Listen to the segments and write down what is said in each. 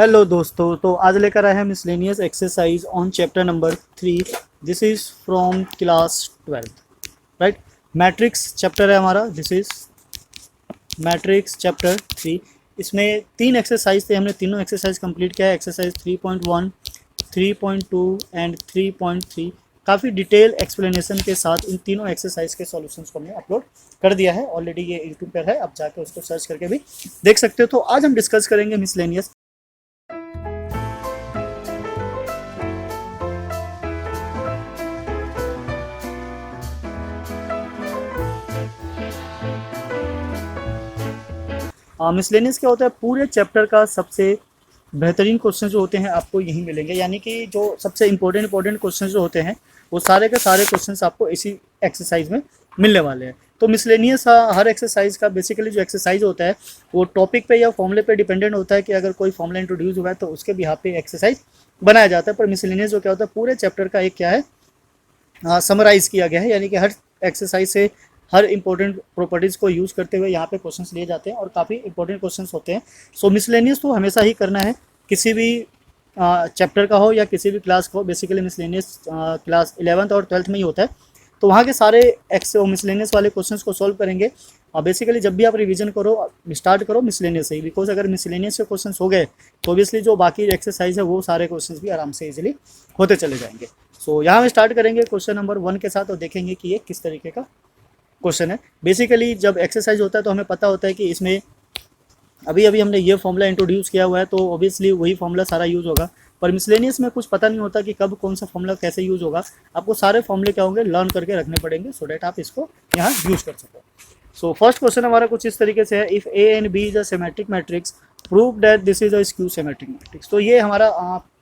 Hello दोस्तों, तो आज लेकर आए हैं miscellaneous exercise on chapter number 3। This is from class 12, right. Matrix chapter है हमारा। This is matrix chapter 3। इसमें 3 एक्सरसाइज थे, हमने तीनों एक्सरसाइज कंप्लीट किया है। Exercise 3.1, 3.2 and 3.3। काफ़ी डिटेल एक्सप्लेनेशन के साथ इन तीनों एक्सरसाइज के सॉल्यूशंस को हमने अपलोड कर दिया है ऑलरेडी। ये यूट्यूब पर है, आप जाकर उसको सर्च करके भी देख सकते हो। तो आज हम डिस्कस करेंगे मिसलेनियस मिसलेनियस क्या होता है। पूरे चैप्टर का सबसे बेहतरीन क्वेश्चन जो होते हैं आपको यहीं मिलेंगे, यानी कि जो सबसे इंपॉर्टेंट क्वेश्चन जो होते हैं वो सारे के सारे क्वेश्चंस आपको इसी एक्सरसाइज में मिलने वाले हैं। तो मिसलेनियस हर एक्सरसाइज का बेसिकली जो एक्सरसाइज होता है वो टॉपिक पे या फॉर्मूले पे डिपेंडेंट होता है कि अगर कोई फॉर्मूला इंट्रोड्यूस हुआ है तो उसके बिहाफ पे एक्सरसाइज बनाया जाता है। पर मिसलेनियस जो क्या होता है, पूरे चैप्टर का एक क्या है, समराइज किया गया है, यानी कि हर एक्सरसाइज से हर इंपॉर्टेंट प्रॉपर्टीज़ को यूज़ करते हुए यहाँ पे क्वेश्चंस लिए जाते हैं और काफ़ी इंपॉर्टेंट क्वेश्चंस होते हैं। सो मिसलेनियस तो हमेशा ही करना है, किसी भी चैप्टर का हो या किसी भी क्लास का हो। बेसिकली मिसलेनियस क्लास 11th और 12th में ही होता है। तो वहाँ के सारे मिसलेनियस वाले क्वेश्चंस को सॉल्व करेंगे। बेसिकली जब भी आप रिवीजन करो, स्टार्ट करो मिसलेनियस से ही, बिकॉज अगर मिसलेनियस के क्वेश्चंस हो गए तो ऑब्वियसली जो बाकी एक्सरसाइज है वो सारे क्वेश्चंस भी आराम से इजीली होते चले जाएंगे। सो यहाँ हम स्टार्ट करेंगे क्वेश्चन नंबर 1 के साथ और देखेंगे कि ये किस तरीके का क्वेश्चन है। बेसिकली जब एक्सरसाइज होता है तो हमें पता होता है कि इसमें अभी अभी हमने ये फॉर्मूला इंट्रोड्यूस किया हुआ है, तो ऑब्वियसली वही फॉर्मूला सारा यूज़ होगा। पर मिसलेनियस में कुछ पता नहीं होता कि कब कौन सा फॉर्मूला कैसे यूज़ होगा। आपको सारे फॉर्मूले क्या होंगे, लर्न करके रखने पड़ेंगे सो डैट आप इसको यहाँ यूज़ कर सको। सो फर्स्ट क्वेश्चन हमारा कुछ इस तरीके से है, if A and B is a symmetric matrix prove that this is a skew symmetric matrix. तो ये हमारा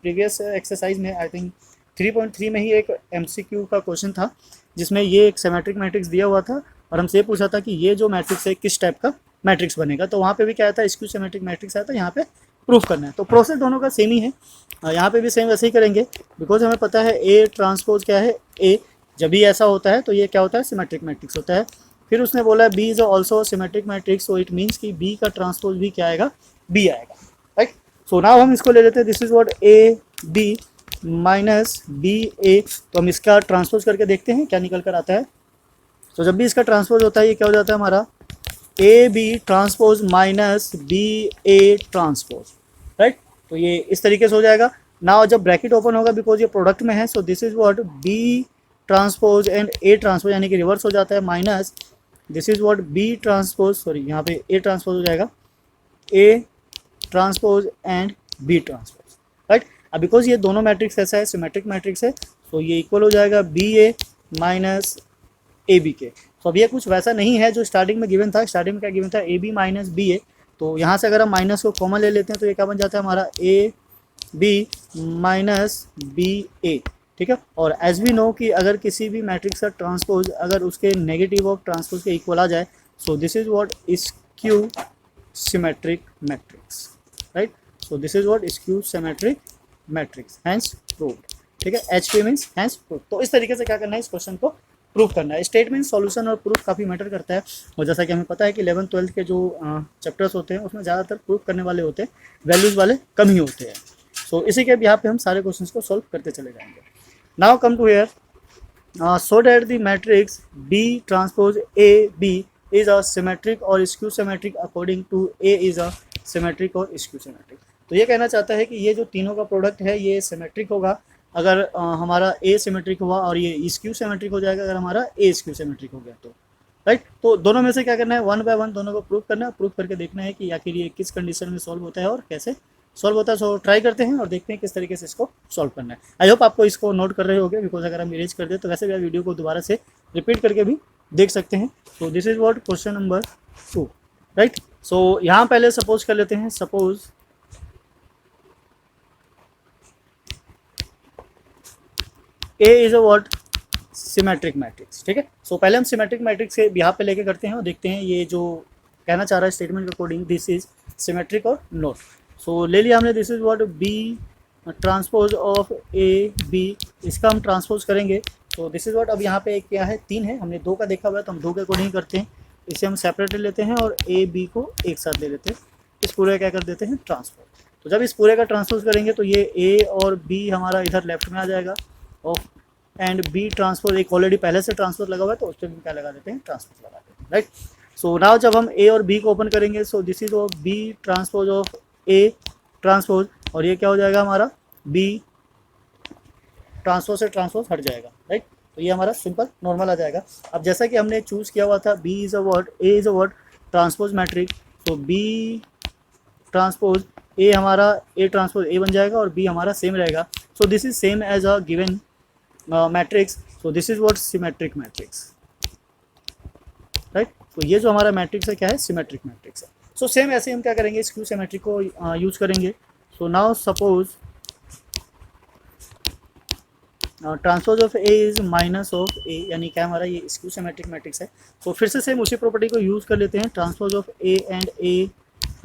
प्रीवियस एक्सरसाइज में आई थिंक 3.3 में ही एक MCQ का क्वेश्चन था, जिसमें ये एक सिमेट्रिक मैट्रिक्स दिया हुआ था और हमसे पूछा था कि ये जो मैट्रिक्स है किस टाइप का मैट्रिक्स बनेगा। तो वहाँ पे भी क्या था, स्क्यू सिमेट्रिक मैट्रिक्स आया था, यहाँ पे प्रूफ करना है। तो प्रोसेस दोनों का सेम ही है, यहाँ पे भी सेम वैसे ही करेंगे, बिकॉज हमें पता है ए ट्रांसपोज क्या है ए। जब भी ऐसा होता है तो ये क्या होता है, सिमेट्रिक मैट्रिक्स होता है। फिर उसने बोला B is also symmetric matrix, so it means कि बी का ट्रांसपोज भी क्या आएगा, बी आएगा, राइट। सो नाउ हम इसको ले लेते हैं, this is what A B minus B A. तो हम इसका ट्रांसपोज करके देखते हैं क्या निकल कर आता है। तो जब भी इसका ट्रांसपोज होता है ये क्या हो जाता है हमारा, A B transpose minus B A transpose, right. तो ये इस तरीके से हो जाएगा। नाउ जब ब्रैकेट ओपन होगा बिकॉज ये प्रोडक्ट में है, so this is what B transpose and A transpose, यानी कि रिवर्स हो जाता है, minus this is what B transpose, sorry यहाँ पे ए ट्रांसपोज हो जाएगा, A transpose and B transpose, right. अब बिकॉज ये दोनों मैट्रिक्स ऐसा है, सिमेट्रिक मैट्रिक्स है, तो ये इक्वल हो जाएगा B A minus A B के। तो अब ये कुछ वैसा नहीं है जो स्टार्टिंग में गिवन था। स्टार्टिंग में क्या गिवन था, ए बी माइनस बी ए। तो यहाँ से अगर हम माइनस को कॉमन ले लेते हैं तो ये क्या बन जाता है हमारा, ए बी माइनस बी ए, ठीक है। और एज वी नो कि अगर किसी भी मैट्रिक्स का ट्रांसपोज अगर उसके नेगेटिव ऑफ ट्रांसपोज के इक्वल आ जाए, so this is what skew symmetric matrix, right. So this is what skew symmetric matrix, hence proved, ठीक है। H P means hence proved. तो इस तरीके से क्या करना है, इस क्वेश्चन को प्रूफ करना है। स्टेटमेंट, सॉल्यूशन और प्रूफ काफ़ी मैटर करता है, और जैसा कि हमें पता है कि 11th 12th के जो चैप्टर्स होते हैं उसमें ज़्यादातर प्रूफ करने वाले होते हैं, वैल्यूज़ वाले कम ही होते हैं। सो इसी के यहाँ पे हम सारे क्वेश्चंस को सॉल्व करते चले जाएंगे। Now come to here, so that the matrix B transpose A B is a symmetric और skew symmetric according to A is a symmetric और स्क्यू सिमेट्रिक। तो ये कहना चाहता है कि ये जो तीनों का प्रोडक्ट है ये सिमेट्रिक होगा अगर हमारा ए सिमेट्रिक हुआ, और ये स्क्यू सिमेट्रिक हो जाएगा अगर हमारा ए स्क्यू सिमेट्रिक हो गया तो, राइट। तो दोनों में से क्या करना है, 1 बाय 1 दोनों को प्रूव करना है। प्रूव करके देखना है कि आखिर ये किस कंडीशन में सॉल्व होता है और कैसे सॉल्व होता है। सो ट्राई करते हैं और देखते हैं किस तरीके से इसको सॉल्व करना है। आई होप आपको इसको नोट कर रहे होगे, बिकॉज अगर हम इरेज कर दे तो वैसे भी आप वीडियो को दोबारा से रिपीट करके भी देख सकते हैं। So this is what question number 2, right. So यहाँ पहले सपोज कर लेते हैं, suppose A is a what symmetric matrix, ठीक है। सो पहले हम सिमेट्रिक मैट्रिक्स के बिहाफ पे लेके करते हैं और देखते हैं ये जो कहना चाह रहा है स्टेटमेंट के according this is symmetric or not. So ले लिया हमने, this is what B transpose of A B, इसका हम ट्रांसपोज करेंगे। तो दिस इज व्हाट, अब यहाँ पे क्या है, 3 है, हमने 2 का देखा हुआ है तो हम 2 के अकॉर्डिंग करते हैं। इसे हम सेपरेट ले लेते हैं और ए बी को एक साथ ले लेते हैं, इस पूरे क्या कर देते हैं ट्रांसपोज, तो जब इस पूरे का ट्रांसपोज करेंगे तो ये ए और बी हमारा इधर लेफ्ट में आ जाएगा और एंड बी ट्रांसपोज एक ऑलरेडी पहले से ट्रांसपोज लगा हुआ है तो उस पर भी क्या लगा देते हैं, ट्रांसपोज लगा देते हैं, राइट। सो नाउ जब हम ए और बी को ओपन करेंगे so this is of B transpose of A transpose, और ये क्या हो जाएगा हमारा बी ट्रांसपोज से ट्रांसपोज हट जाएगा, राइट। तो ये हमारा सिंपल नॉर्मल आ जाएगा। अब जैसा कि हमने चूज़ किया हुआ था B is a word, A is a word, transpose matrix, तो बी ट्रांसपोज ए हमारा ए ट्रांसपोज ए बन जाएगा और बी हमारा सेम रहेगा। So this is same as a given matrix, so this is what symmetric matrix, right. तो ये जो हमारा मैट्रिक्स है क्या है, सिमेट्रिक मैट्रिक्स है। सो सेम ऐसे हम क्या करेंगे, स्क्यू सिमेट्रिक को यूज़ करेंगे। So now suppose transpose of A is minus of A, यानी क्या हमारा ये स्क्यू सिमेट्रिक मैट्रिक्स है। तो फिर से सेम उसी प्रॉपर्टी को यूज़ कर लेते हैं, transpose of A and A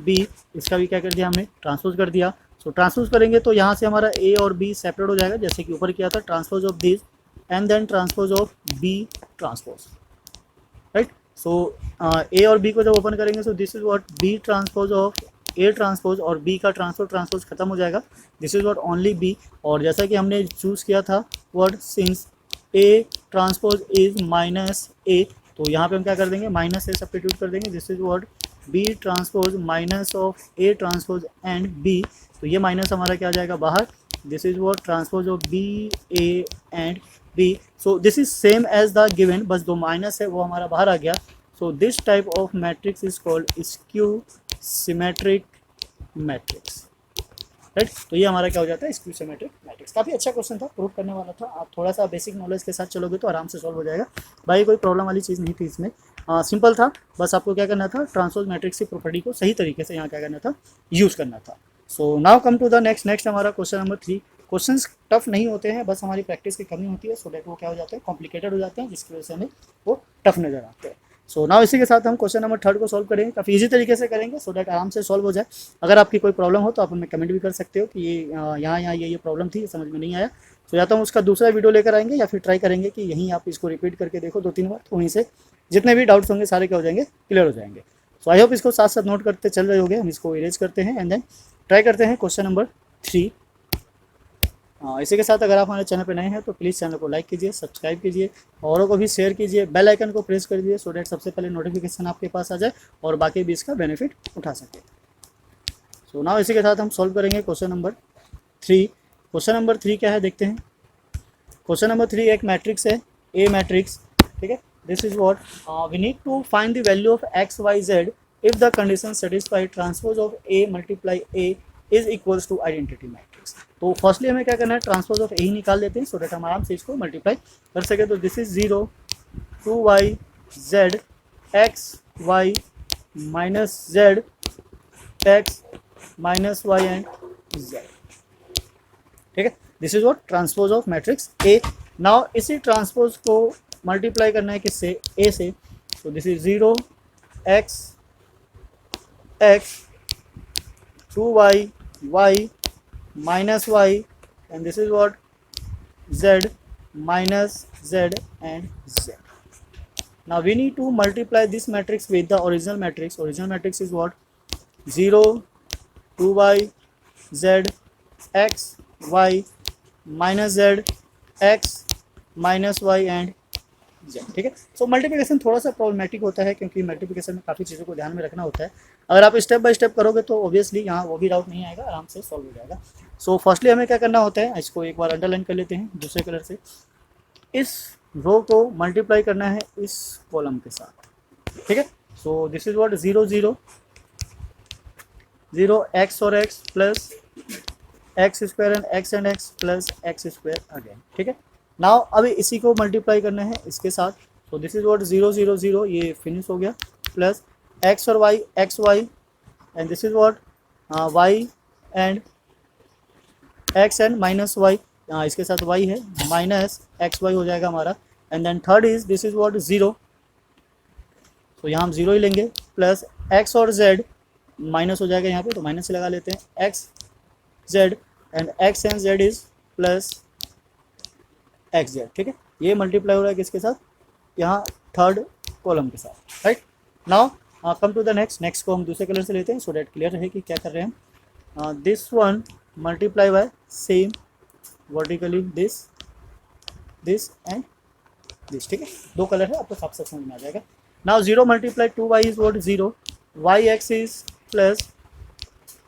B, इसका भी क्या कर दिया हमने, ट्रांसपोज कर दिया। सो ट्रांसपोज करेंगे तो यहाँ से हमारा ए और बी सेपरेट हो जाएगा, जैसे कि ऊपर किया था, transpose of this and then transpose of B transpose, right. So A और बी को जब ओपन करेंगे so this is what B transpose of A transpose, और बी का ट्रांसपोज खत्म हो जाएगा, this is what only B. और जैसा कि हमने चूज़ किया था word since A transpose is minus A, तो यहाँ पे हम क्या कर देंगे, माइनस ए सब्स्टिट्यूट कर देंगे, this is what B transpose minus of A transpose and B, तो ये माइनस हमारा क्या आ जाएगा बाहर, this is what transpose of B A and B. So this is same as the given, बस दो माइनस है वो हमारा बाहर आ गया। So this type of matrix is called skew symmetric matrix, right. तो ये हमारा क्या हो जाता है, स्क्यू सिमेट्रिक मैट्रिक्स। काफ़ी अच्छा क्वेश्चन था, प्रूव करने वाला था। आप थोड़ा सा बेसिक नॉलेज के साथ चलोगे तो आराम से सॉल्व हो जाएगा भाई, कोई प्रॉब्लम वाली चीज़ नहीं थी इसमें, सिंपल था। बस आपको क्या करना था, ट्रांसपोज मैट्रिक्स की प्रॉपर्टी को सही तरीके से यहाँ क्या करना था, यूज़ करना था। So now come to the next हमारा क्वेश्चन नंबर 3। क्वेश्चंस टफ नहीं होते हैं, बस हमारी प्रैक्टिस की कमी होती है, सो डेट वो क्या हो जाते हैं, कॉम्प्लिकेटेड हो जाते हैं, जिसकी वजह से हमें वो टफ नजर आते हैं। सो नाउ इसी के साथ हम क्वेश्चन नंबर 3 को सॉल्व करेंगे, काफ़ी इजी तरीके से करेंगे सो डैट आराम से सॉल्व हो जाए। अगर आपकी कोई प्रॉब्लम हो तो आप हमें कमेंट भी कर सकते हो कि ये यहाँ ये प्रॉब्लम थी, समझ में नहीं आया, तो या तो हम उसका दूसरा वीडियो लेकर आएंगे या फिर ट्राई करेंगे कि यहीं आप इसको रिपीट करके देखो 2-3 बार, तो वहीं से जितने भी डाउट्स होंगे सारे क्या हो जाएंगे, क्लियर हो जाएंगे। सो आई होप इसको साथ साथ नोट करते चल रहे होंगे। हम इसको इरेज करते हैं एंड देन ट्राई करते हैं क्वेश्चन नंबर 3। इसी के साथ अगर आप हमारे चैनल पर नए हैं तो प्लीज़ चैनल को लाइक कीजिए, सब्सक्राइब कीजिए, औरों को भी शेयर कीजिए, बेल आइकन को प्रेस कर दीजिए, सो डैट सबसे पहले नोटिफिकेशन आपके पास आ जाए और बाकी भी इसका बेनिफिट उठा सके। सो नाउ इसी के साथ हम सॉल्व करेंगे क्वेश्चन नंबर 3। क्वेश्चन नंबर 3 क्या है देखते हैं। क्वेश्चन नंबर 3 एक मैट्रिक्स है, ए मैट्रिक्स, ठीक है। This is what we need to find the value of x y z if the condition satisfied transpose of A multiply A is equals to identity matrix. तो firstly हमें क्या करना है, transpose of ए ही निकाल लेते हैं सो डेट हम आराम से इसको मल्टीप्लाई कर सके। तो this is 0 2y z x y minus z x minus y and z, ठीक है। This is what transpose of matrix A. Now इसी ट्रांसपोज को मल्टीप्लाई करना है किससे, ए से, तो this is 0 x x 2y y minus y and this is what z minus z and z. Now we need to multiply this matrix with the original matrix. Original matrix is what, 0 2y z x y minus z x minus y and z, ठीक है। सो multiplication थोड़ा सा problematic होता है क्योंकि multiplication में काफ़ी चीज़ों को ध्यान में रखना होता है। अगर आप स्टेप बाय स्टेप करोगे तो ऑब्वियसली यहाँ वो भी डाउट नहीं आएगा, आराम से सॉल्व हो जाएगा। सो फर्स्टली हमें क्या करना होता है, इसको एक बार अंडरलाइन कर लेते हैं दूसरे कलर से। इस रो को मल्टीप्लाई करना है इस कॉलम के साथ, ठीक है। So this is what 0 0 0 X और X plus X square and X plus X square again, ठीक है। नाउ अभी इसी को मल्टीप्लाई करना है इसके साथ, तो दिस इज व्हाट 0 0 0 ये फिनिश हो गया, प्लस एक्स और y x y and this is what y and x and minus y, इसके साथ वाई है, माइनस एक्स वाई हो जाएगा हमारा। And then third is this is what 0, तो यहाँ हम 0 ही लेंगे, प्लस एक्स और जेड माइनस हो जाएगा यहाँ पे, तो माइनस से लगा लेते हैं, x Z and x and Z is plus x Z, ठीक है। ये मल्टीप्लाई हो रहा है किसके साथ, यहाँ थर्ड कॉलम के साथ, right. Now come to the next को हम दूसरे कलर से लेते हैं सो डैट क्लियर रहे कि क्या कर रहे हैं हम। This one multiply by same vertically this and this, ठीक है। दो कलर है, आपको साफ साफ समझ में आ जाएगा। Now 0 multiply 2y is what 0, y x is plus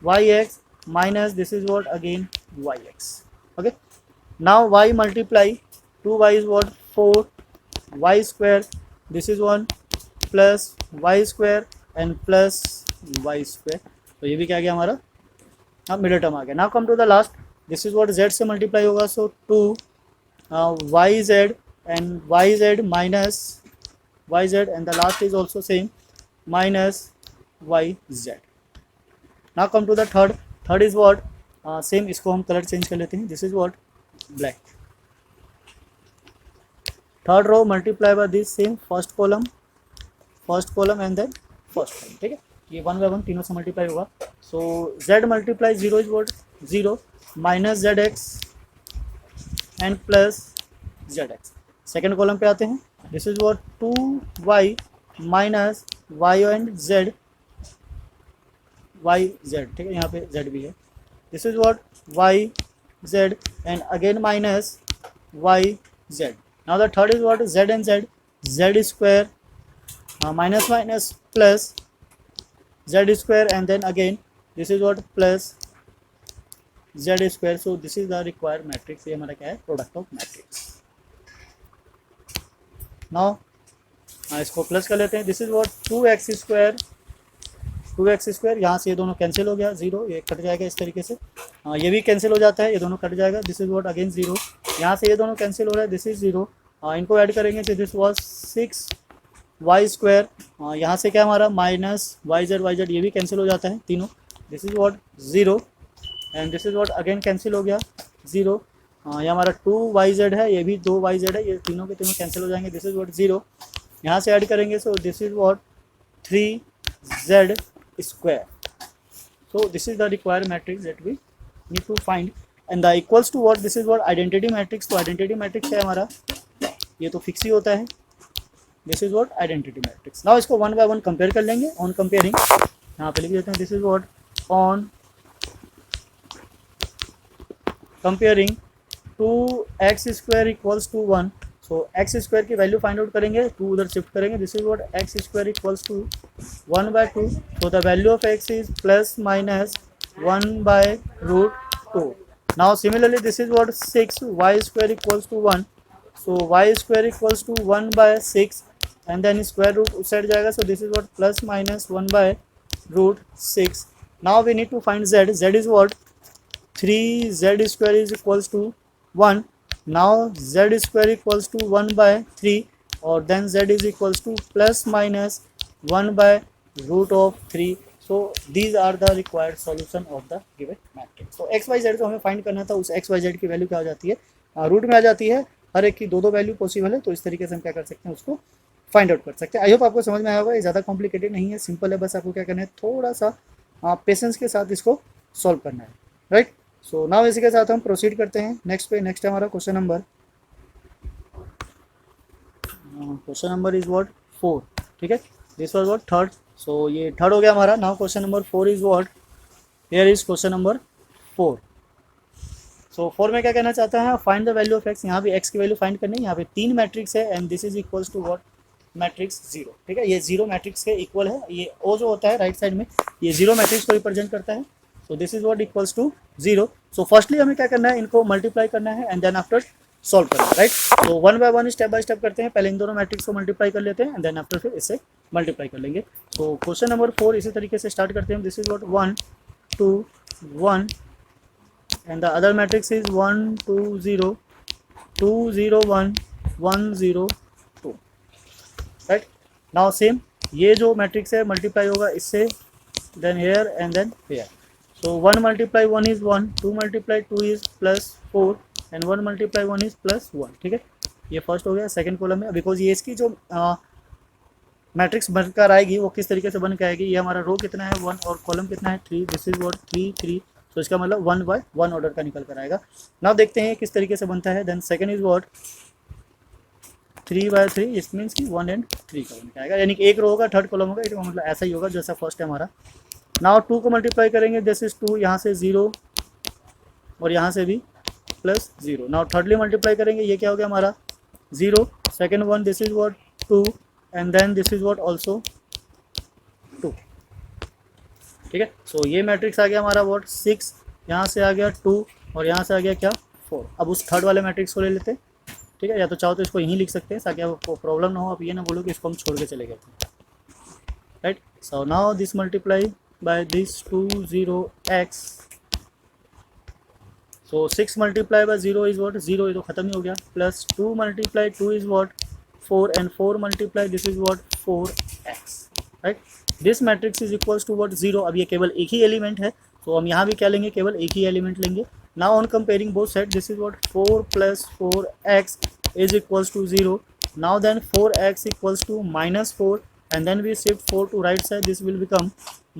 y x minus this is what again y x, okay. Now y multiply 2y is what 4 y square, this is 1 plus y square and plus y square, तो ये भी क्या गया हमारा, अब middle term आ गया। Now come to the last, this is what z से मल्टीप्लाई होगा, so 2 y z and yz minus yz and the last is also same minus yz. Now come to the third is what, same, इसको हम colour change कर लेते हैं, this is what black, third row multiply by this same first column and then first column, ठीक है। ये 1 by 1 तीनों से मल्टीप्लाई होगा, so z multiply 0 is what 0 minus zx and plus zx। Second column पे आते हैं, this is what 2y minus y and z y z, ठीक है, यहाँ पे z भी है, this is what y z and again minus y z. Now the third is what z and z square minus minus plus z square and then again this is what plus z square, so this is the required matrix. ये हमारा क्या है, product of matrix. Now इसको plus कर लेते हैं, this is what 2x square, यहाँ से ये दोनों कैंसिल हो गया, 0 ये कट जाएगा इस तरीके से, ये भी कैंसिल हो जाता है, ये दोनों कट जाएगा, दिस इज वॉट अगेन 0, यहाँ से ये दोनों कैंसिल हो रहा है, दिस इज 0, इनको ऐड करेंगे तो दिस वॉज 6y स्क्वायर, यहाँ से क्या हमारा माइनस वाई जेड ये भी कैंसिल हो जाता है तीनों, this is what 0 and this is what again cancel हो गया 0, ये हमारा 2yz है, ये भी 2yz है, ये तीनों के तीनों कैंसिल हो जाएंगे, दिस इज वॉट 0, यहाँ से ऐड करेंगे, so this is what 3z square, so this is the required matrix that we need to find and the equals to what, this is what identity matrix. तो identity matrix है हमारा, ये तो fix ही होता है, this is what identity matrix. Now इसको 1 by 1 compare कर लेंगे, ऑन कंपेयरिंग यहाँ पे लिख देते हैं, this is what on comparing 2x square equals to 1, so x square की वैल्यू फाइंड आउट करेंगे, 2 उधर शिफ्ट करेंगे, this is what x square equals to 1 by 2, so the value of x is plus minus 1 by √2। Now similarly this is what 6y square equals to 1, so y square equals to 1 by 6 and then square root उस side जाएगा, so this is what plus minus 1 by √6। Now we need to find z is what 3z square is equals to 1, now z square equals to 1 by 3 और then z is equals to plus minus 1 by √3, so these are the required solution of the given matrix। तो x y z को हमें find करना था, उस x y z की value क्या हो जाती है, रूट में आ जाती है, हर एक की दो वैल्यू पॉसिबल है, तो इस तरीके से हम क्या कर सकते हैं, उसको फाइंड आउट कर सकते हैं। आई होप आपको समझ में आया होगा, ये ज़्यादा कॉम्प्लिकेटेड नहीं है, सिंपल है, बस आपको क्या करना है, थोड़ा सा पेशेंस के साथ इसको सॉल्व करना है, राइट। सो नाउ इसी के साथ हम प्रोसीड करते हैं नेक्स्ट पे। नेक्स्ट है हमारा क्वेश्चन नंबर इज व्हाट 4, ठीक है, दिस वाज व्हाट थर्ड, सो ये थर्ड हो गया हमारा। Now question number 4 is what, here is question number 4। सो 4 में क्या कहना चाहता है, find the value of x, यहाँ भी x की वैल्यू फाइंड करनी है, यहाँ पे 3 मैट्रिक्स है and this is equals to what matrix 0, ठीक है, ये 0 मैट्रिक्स के इक्वल है, ये O जो होता है राइट साइड में, ये 0 मैट्रिक्स को रिप्रेजेंट करता है, so this is what equals to 0। So firstly हमें क्या करना है, इनको मल्टीप्लाई करना है एंड देन आफ्टर सॉल्व करना है, राइट। तो 1 by 1 स्टेप बाय स्टेप करते हैं, पहले इन दोनों मैट्रिक्स को मल्टीप्लाई कर लेते हैं एंड देन आफ्टर फिर इससे मल्टीप्लाई कर लेंगे। तो क्वेश्चन नंबर 4 इसी तरीके से स्टार्ट करते हैं, this is what 1 2 1 and the other matrix is 1 2 0 2 0 1 1 0 2, right. Now same ये जो मैट्रिक्स है मल्टीप्लाई होगा इससे, then here and then here, so 1 multiply 1 is 1, 2 multiply 2 is plus 4 and 1 multiply 1 is plus 1, ठीक है, ये फर्स्ट हो गया। सेकंड कॉलम में बिकॉज ये इसकी जो मैट्रिक्स बनकर आएगी वो किस तरीके से बन के आएगी, ये हमारा रो कितना है 1 और कॉलम कितना है 3, दिस इज व्हाट 3 3, तो इसका मतलब 1 by 1 ऑर्डर का निकल कर आएगा। नाउ देखते हैं किस तरीके से बनता है। Then second is what 3 by 3, it means कि 1 and 3 का बन के आएगा, यानी कि एक रो होगा थर्ड कॉलम होगा, इसका मतलब ऐसा ही होगा जैसा फर्स्ट है हमारा। नाउ 2 को मल्टीप्लाई करेंगे, दिस इज 2, यहाँ से 0 और यहाँ से भी प्लस 0। नाउ थर्डली मल्टीप्लाई करेंगे, ये क्या हो गया हमारा 0, second one this is what 2 and then this is what also 2। ठीक है, सो ये मैट्रिक्स आ गया हमारा व्हाट 6, यहाँ से आ गया 2 और यहाँ से आ गया क्या 4। अब उस थर्ड वाले मैट्रिक्स को ले लेते हैं। ठीक है, या तो चाहो तो इसको यहीं लिख सकते हैं ताकि आपको प्रॉब्लम ना हो, आप ये ना बोलो कि इसको हम छोड़ के चले गए थे। Right, so now this multiply by this 2 0x, so 6 multiply by 0 is what 0, ये तो खत्म ही हो गया, plus 2 multiply 2 is what 4 and 4 multiply this is what 4x। Right, this matrix is equals to what 0। अब ये केवल एक ही एलिमेंट है, तो हम यहाँ भी क्या लेंगे, केवल एक ही एलिमेंट लेंगे। Now on comparing both side, this is what 4 plus 4x is equals to 0। Now then 4x equals to -4 and then we shift 4 to right side, this will become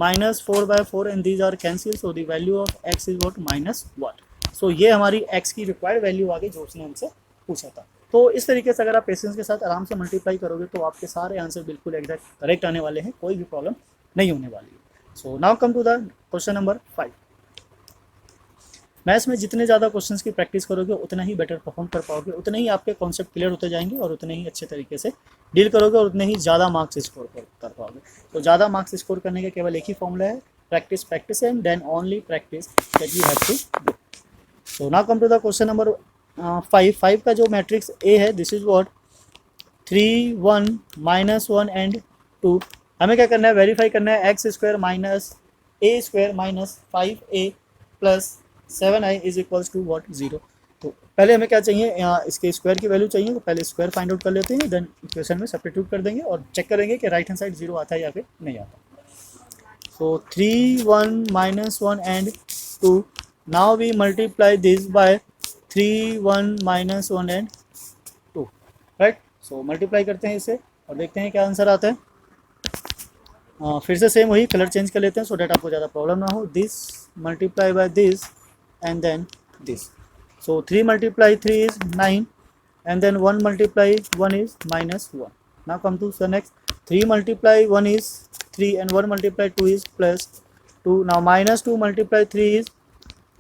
-4 by 4 and these are cancelled, so the value of x is what -1। सो ये हमारी x की required value आ गई जो उसने हमसे पूछा था। तो इस तरीके से अगर आप पेशेंस के साथ आराम से मल्टीप्लाई करोगे तो आपके सारे आंसर बिल्कुल एग्जैक्ट करेक्ट आने वाले हैं, कोई भी प्रॉब्लम नहीं होने वाली है। So now come to the question number 5। Maths में जितने ज़्यादा क्वेश्चंस की प्रैक्टिस करोगे उतना ही बेटर परफॉर्म कर पाओगे, उतने ही आपके कॉन्सेप्ट क्लियर होते जाएंगे और उतने ही अच्छे तरीके से डील करोगे और उतने ही ज़्यादा मार्क्स स्कोर कर पाओगे। तो ज़्यादा मार्क्स स्कोर करने का केवल एक ही फॉर्मूला है, practice practice and then only practice that you have to do. So now come to the question number 5 का जो मैट्रिक्स ए है, दिस इज व्हाट 3 1 -1 एंड 2। हमें क्या करना है, वेरीफाई करना है x square minus a square minus 5a plus 7i is equals to what 0। तो पहले हमें क्या चाहिए, इसके स्क्वायर की वैल्यू चाहिए, तो पहले स्क्वायर फाइंड आउट कर लेते हैं, देन इक्वेशन में सब्स्टिट्यूट कर देंगे और चेक करेंगे कि राइट हैंड साइड 0 आता है या फिर नहीं आता। So 3 1 -1 and 2, now we multiply this by 3 1 -1 and 2। Right, so multiply करते हैं इसे और देखते हैं क्या आंसर आता है। फिर से सेम वही कलर चेंज कर लेते हैं सो डैट आपको ज़्यादा प्रॉब्लम ना हो। This multiply by this and then this, so 3 multiply 3 is 9 and then 1 multiply 1 is -1। now come to the next, 3 multiply 1 is 3 and 1 multiply 2 is +2। now -2 multiply 3 is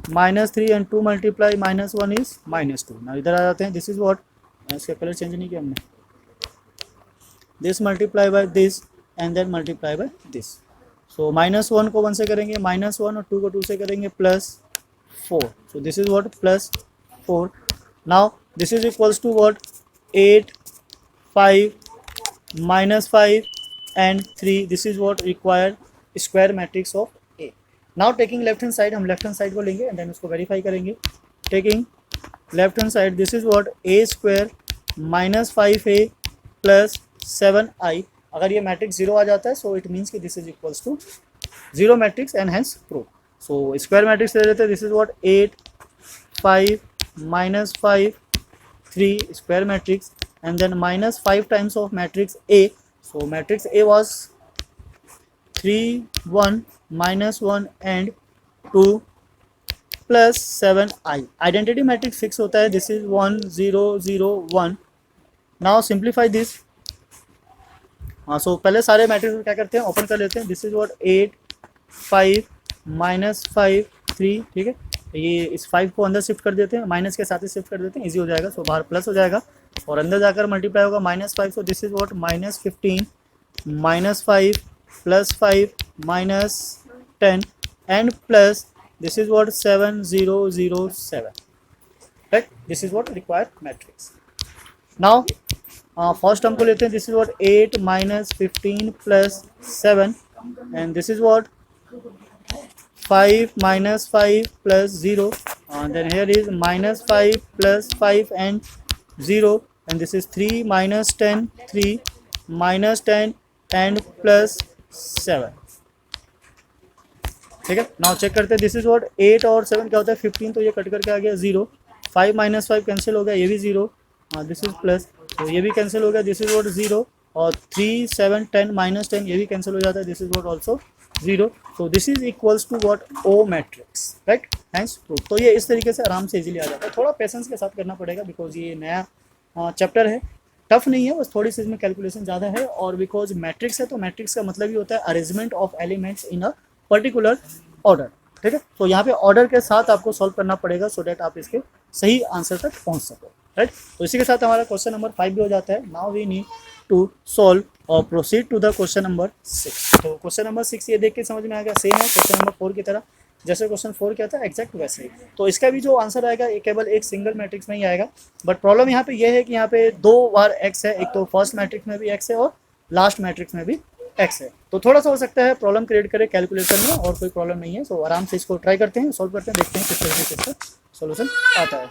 -3 and 2 multiply -1 is -2। now इधर आ जाते हैं, this is what, इसका colour change नहीं किया हमने, this multiply by this and then multiply by this. So -1 को 1 से करेंगे -1 और 2 को 2 से करेंगे +4। so this is what +4। now this is equals to what 8 5 -5 and 3, this is what required square matrix of A। now taking left hand side, हम left hand side को लेंगे and then उसको verify करेंगे। taking left hand side, this is what A square -5A plus 7I। अगर ये matrix 0 आ जाता है so it means कि this is equals to 0 matrix and hence proof। So square matrix ले लेते हैं, this is what 8 5 -5 3 square matrix and then -5 times of matrix A. So matrix A was 3 1 -1 and 2 plus 7i। Identity matrix fix होता है, this is 1 0 0 1। Now simplify this. हाँ, so पहले सारे matrix क्या करते हैं, ओपन कर लेते हैं। This is what 8 5 -5 3। ठीक है, ये इस 5 को अंदर शिफ्ट कर देते हैं, माइनस के साथ ही शिफ्ट कर देते हैं, इजी हो जाएगा। सो बाहर प्लस हो जाएगा और अंदर जाकर मल्टीप्लाई होगा -5। So this is what -15 -5 +5 -10 and plus this is what 7 0 0 7। Right, this is what required matrix. Now first term को लेते हैं, this is what 8 -15 + 7 and this is what 5 -5 plus 0 and then here is -5 plus 5 and 0 and this is 3 -10 3 -10 and plus 7। ठीक है, now check करते हैं, this is what 8 और 7 क्या होता है 15, तो ये कट करके आ गया 0। 5 -5 कैंसिल हो गया, ये भी 0, दिस इज प्लस, तो ये भी कैंसिल हो गया, दिस इज व्हाट 0 और 3 7 10 -10 ये भी कैंसिल हो जाता है, this is what also 0। So this is equals to what O matrix. Right, hence proof. तो ये इस तरीके से आराम से इजीली आ जाता है, थोड़ा पेशेंस के साथ करना पड़ेगा बिकॉज ये नया चैप्टर है, टफ नहीं है, बस थोड़ी सी इसमें कैलकुलेशन ज़्यादा है। और बिकॉज मैट्रिक्स है तो मैट्रिक्स का मतलब ही होता है arrangement of elements in a particular order, ठीक है। तो यहाँ पे ऑर्डर के साथ आपको सॉल्व करना पड़ेगा सो डैट आप इसके सही आंसर तक पहुँच सको, राइट। तो इसी के साथ हमारा क्वेश्चन नंबर 5 भी हो जाता है। Now we need to solve और proceed to the question number 6। तो क्वेश्चन नंबर 6 ये देख के समझ में आ गया, सेम है क्वेश्चन नंबर 4 की तरह, जैसे क्वेश्चन 4 क्या था एग्जैक्ट वैसे ही। तो इसका भी जो आंसर आएगा ये केवल एक सिंगल मैट्रिक्स में ही आएगा, बट प्रॉब्लम यहाँ पे ये है कि यहाँ पे 2 बार एक्स है, एक तो फर्स्ट मैट्रिक्स में भी एक्स है और लास्ट मैट्रिक्स में भी एक्स है। तो थोड़ा सा हो सकता है प्रॉब्लम क्रिएट करे कैलकुलेटर में, और कोई प्रॉब्लम नहीं है। सो आराम से इसको ट्राई करते हैं, सॉल्व करते हैं, देखते हैं किस तरीके से इसका सोल्यूशन आता है।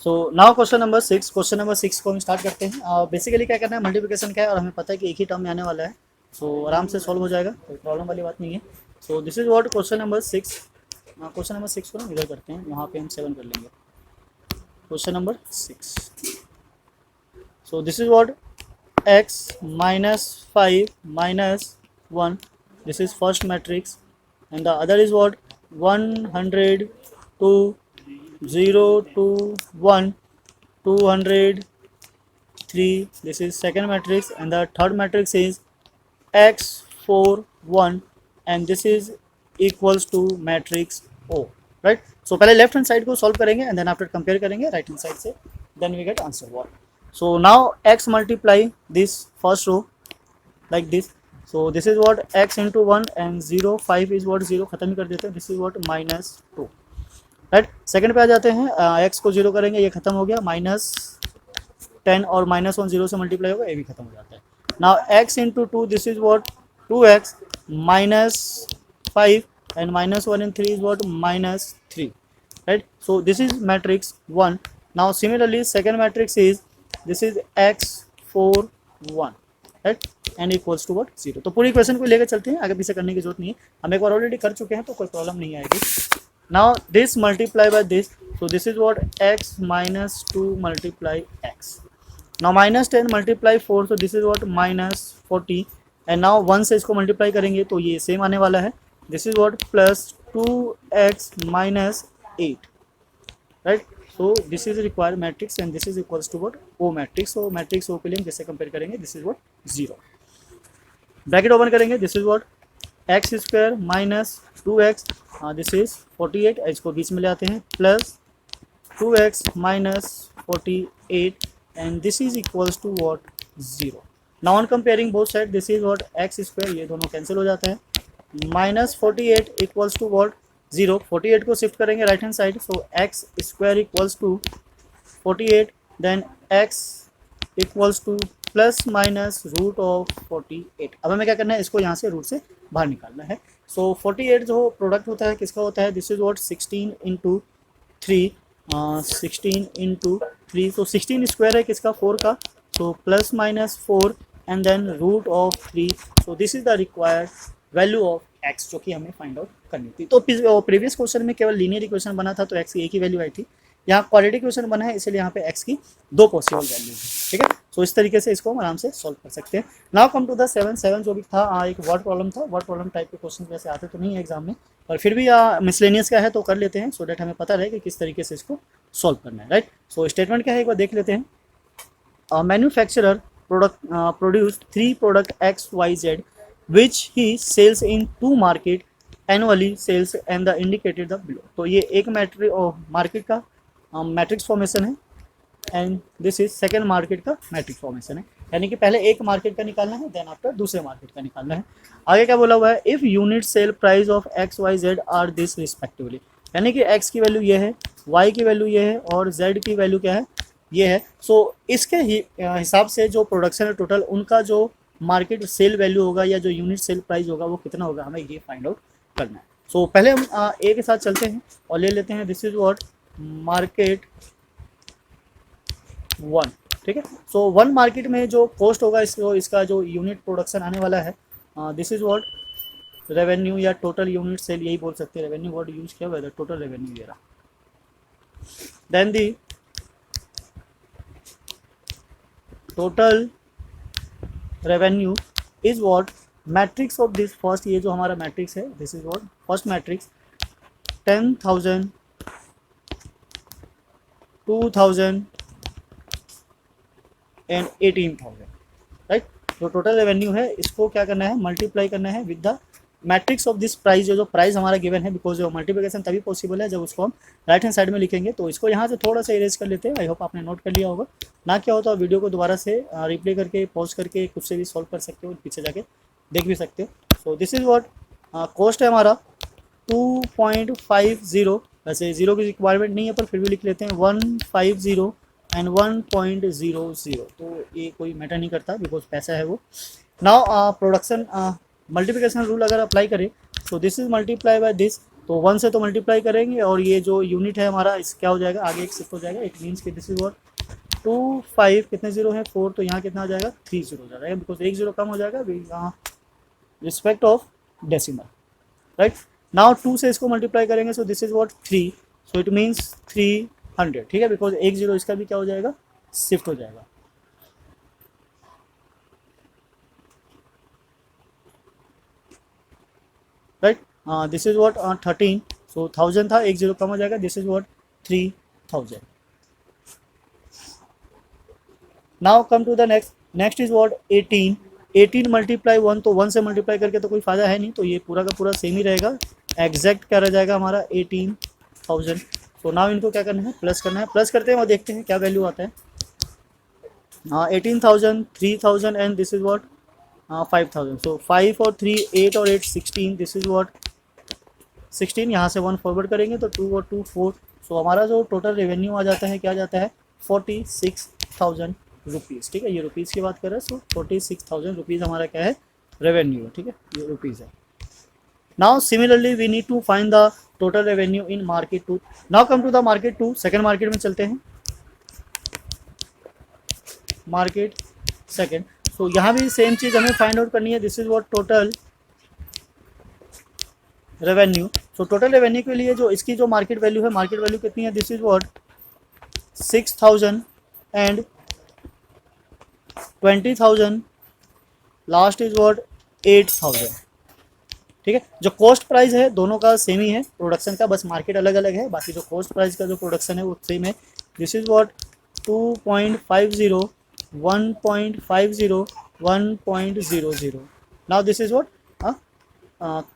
So now question number 6, question number 6 को हम स्टार्ट करते हैं। बेसिकली क्या करना है, मल्टीप्लिकेशन क्या है और हमें पता है कि एक ही टर्म में आने वाला है, सो आराम से सॉल्व हो जाएगा, कोई प्रॉब्लम वाली बात नहीं है। So this is what question number 6। Question number 6 को हम इधर करते हैं, यहाँ पे हम 7 कर लेंगे। Question number 6, so this is what x minus 5 minus 1, this is first matrix, and the other is what 100 to 0 to 1 203, this is second matrix, and the third matrix is x 4 1, and this is equals to matrix O, right। so पहले left hand side को solve करेंगे and then after compare करेंगे right hand side से, then we get answer what. So now x multiply this first row like this, so this is what x into 1 and 0 5 is what 0 खत्म ही कर देते हैं, this is what -2, right. Second पे आ जाते हैं, x को 0 करेंगे, ये खत्म हो गया, -10 और -1 0 से मल्टीप्लाई होगा, ये भी खत्म हो जाता है। Now x into 2 this is what 2x -5 and -1 and 3 is what -3, right। so this is matrix 1। now similarly second matrix is this is x 4 1, right and equals to what 0। तो पूरी इक्वेशन को लेकर चलते हैं, आगे पीछे करने की जरूरत नहीं है, हम एक बार ऑलरेडी कर चुके हैं तो कोई प्रॉब्लम नहीं आएगी। Now this multiply by this, so this is what x -2 multiply x। Now -10 multiply 4, so this is what -40, and now 1 से इसको मल्टीप्लाई करेंगे तो ये सेम आने वाला है, this is what +2x -8, right. so this is required matrix and this is equals to what O matrix। so matrix O के लिए हम कैसे कंपेयर करेंगे, this is what 0, bracket open करेंगे, this is what x square -2x, this is 48, इसको बीच में ले आते हैं, plus 2x -48 and this is equals to what 0। now on comparing both side, this is what x square, ये दोनों cancel हो जाते हैं, -48 इक्वल्स टू what 0, 48 को शिफ्ट करेंगे right hand side, so x square equals to 48, then x equals to plus minus root of 48। अब हमें क्या करना है, इसको यहाँ से रूट से बाहर निकालना है। सो 48 जो प्रोडक्ट होता है किसका होता है, this is what 16 into 3, 16 into 3, तो 16 स्क्वायर है किसका 4 का, so plus minus 4 and then root of 3, so this is the required value of x जो कि हमें फाइंड आउट करनी थी। तो प्रीवियस क्वेश्चन में केवल लीनियर इक्वेशन बना था तो x की एक ही वैल्यू आई थी, यहाँ क्वाड्रेटिक इक्वेशन बना है इसलिए यहाँ पे x की 2 पॉसिबल वैल्यू है, ठीक है। सो इस तरीके से इसको हम आराम से सॉल्व कर सकते हैं। नाउ कम टू द 7 जो भी था, एक वर्ड प्रॉब्लम था, वर्ड प्रॉब्लम टाइप के क्वेश्चन वैसे आते तो नहीं है एग्जाम में, पर फिर भी मिसलेनियस का है तो कर लेते हैं सो डैट हमें पता रहे कि किस तरीके से इसको सॉल्व करना है, राइट। सो स्टेटमेंट क्या है एक बार देख लेते हैं। Manufacturer produce 3 product XYZ which he sells in 2 market annually sales and the indicated the below। तो ये एक मार्केट का मैट्रिक्स फॉर्मेशन है and this is second market का मैट्रिक्स फॉर्मेशन है, यानी कि पहले एक मार्केट का निकालना है देन आफ्टर दूसरे मार्केट का निकालना है। आगे क्या बोला हुआ है, if unit sale price of XYZ are this respectively, यानी कि x की वैल्यू ये है, y की वैल्यू ये है और z की वैल्यू क्या है ये है। सो इसके हिसाब से जो प्रोडक्शन है टोटल उनका जो मार्केट सेल वैल्यू होगा या जो यूनिट सेल प्राइस होगा वो कितना होगा, हमें ये फाइंड आउट करना है। सो पहले हम ए के साथ चलते हैं और ले लेते हैं, दिस इज व्हाट मार्केट 1, ठीक है। सो 1 मार्केट में जो कॉस्ट होगा इसका जो यूनिट प्रोडक्शन आने वाला है, दिस इज व्हाट रेवेन्यू या टोटल यूनिट सेल, यही बोल सकते हैं, रेवेन्यू वर्ड यूज किया हुआ है, टोटल रेवेन्यू ये रहा। Then the total revenue is what matrix of this first, ये जो हमारा मैट्रिक्स है this is what first matrix 10,000 2,000 and 18,000, right. जो टोटल रेवेन्यू है इसको क्या करना है, मल्टीप्लाई करना है with the matrix of this price, जो प्राइस हमारा गिवन है, बिकॉज मल्टीप्लिकेशन तभी पॉसिबल है जब उसको हम राइट हैंड साइड में लिखेंगे। तो इसको यहाँ से थोड़ा सा इरेज कर लेते हैं। आई होप आपने नोट कर लिया होगा। ना क्या होता है, वीडियो को दोबारा से रिप्ले करके पॉज करके खुद से भी सॉल्व कर सकते हो, पीछे जाके देख भी सकते हो। सो दिस इज व्हाट कॉस्ट है हमारा 2.50। वैसे जीरो की रिक्वायरमेंट नहीं है पर फिर भी लिख लेते हैं 150 एंड 1.00। तो ये कोई मैटर नहीं करता बिकॉज पैसा है वो। नाउ प्रोडक्शन मल्टीप्लिकेशन रूल अगर अप्लाई करें तो this is multiply by this, तो 1 से तो मल्टीप्लाई करेंगे और ये जो यूनिट है हमारा इस क्या हो जाएगा, आगे एक शिफ्ट हो जाएगा। इट मीन्स कि दिस इज व्हाट 25 कितने जीरो है 4, तो यहाँ कितना हो जाएगा 3 जीरो हो जाएगा बिकॉज एक जीरो कम हो जाएगा यहाँ respect of decimal, right. Now 2 से इसको मल्टीप्लाई करेंगे so this is what 3, so it means 300, ठीक है, बिकॉज एक जीरो इसका भी क्या हो जाएगा शिफ्ट हो जाएगा, right. This is what 13, so 1000 था, एक जीरो कम हो जाएगा, this is what 3000। Now come to the next is what 18 multiply 1, तो 1 से मल्टीप्लाई करके तो कोई फायदा है नहीं, तो ये पूरा का पूरा सेम ही रहेगा। एग्जैक्ट क्या रह जाएगा हमारा 18,000। सो नाउ इनको क्या करना है, प्लस करना है। प्लस करते हैं और देखते हैं क्या वैल्यू आता है। 18,000, 3,000 एंड दिस इज व्हाट 5,000। सो 5 और 3 8 और 8 16, दिस इज व्हाट 16। यहाँ से 1 फॉरवर्ड करेंगे तो 2 और 2 4। सो हमारा जो टोटल रेवेन्यू आ जाता है क्या जाता है 46,000 रुपीज़, ठीक है। ये रुपीज़ की बात कर रहे हैं, सो 46,000 रुपीज़ हमारा क्या है रेवेन्यू, ठीक है, ये रुपीज़ है। Now similarly we need to find the total revenue in market 2। Now come to the market 2, second market में चलते हैं, मार्केट सेकंड। सो यहाँ भी सेम चीज़ हमें फाइंड आउट करनी है। This is what total revenue. So total revenue के लिए जो इसकी जो मार्केट वैल्यू है, मार्केट वैल्यू कितनी है, this is what 6,000 and 20,000, last is what 8,000, ठीक है। जो कॉस्ट प्राइस है दोनों का सेम ही है प्रोडक्शन का, बस मार्केट अलग अलग है, बाकी जो कॉस्ट प्राइस का जो प्रोडक्शन है वो सेम है। This is what 2.50, 1.50, 1.00। Now this is what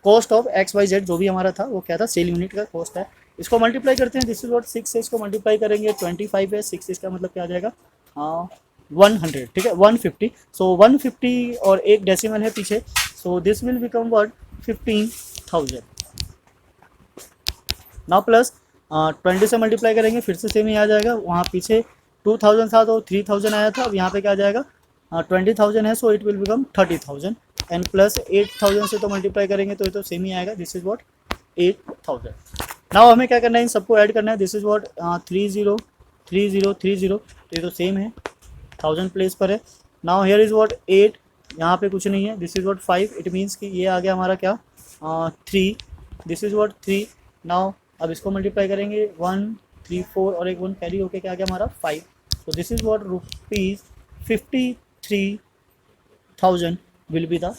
cost of XYZ, जो भी हमारा था वो क्या था सेल यूनिट का कॉस्ट है। इसको मल्टीप्लाई करते हैं, दिस इज व्हाट 6 से इसको मल्टीप्लाई करेंगे 25 है, 6 इसका मतलब क्या आ जाएगा 100, ठीक है 150। सो 150 और एक डेसिमल है पीछे, so this will become what 15,000। Now plus 20 से मल्टीप्लाई करेंगे, फिर से सेम ही आ जाएगा। वहाँ पीछे 2000 था तो 3000 आया था, अब यहाँ पे क्या आ जाएगा 20,000 है, so it will become 30,000 and plus 8,000 से तो मल्टीप्लाई करेंगे तो ये तो सेम ही आएगा। This is what 8,000। नाउ हमें क्या करना है, इन सबको ऐड करना है। दिस इज व्हाट 30 30 30, तो ये तो सेम है 1000 प्लेस पर है। नाउ हेयर इज व्हाट 8, यहाँ पे कुछ नहीं है। This is what 5, it means कि ये आ गया हमारा क्या 3, दिस इज व्हाट 3। नाउ अब इसको मल्टीप्लाई करेंगे 1 3 4 और एक 1 कैरी होके क्या आ गया हमारा 5। So this is what rupees 53,000 will be the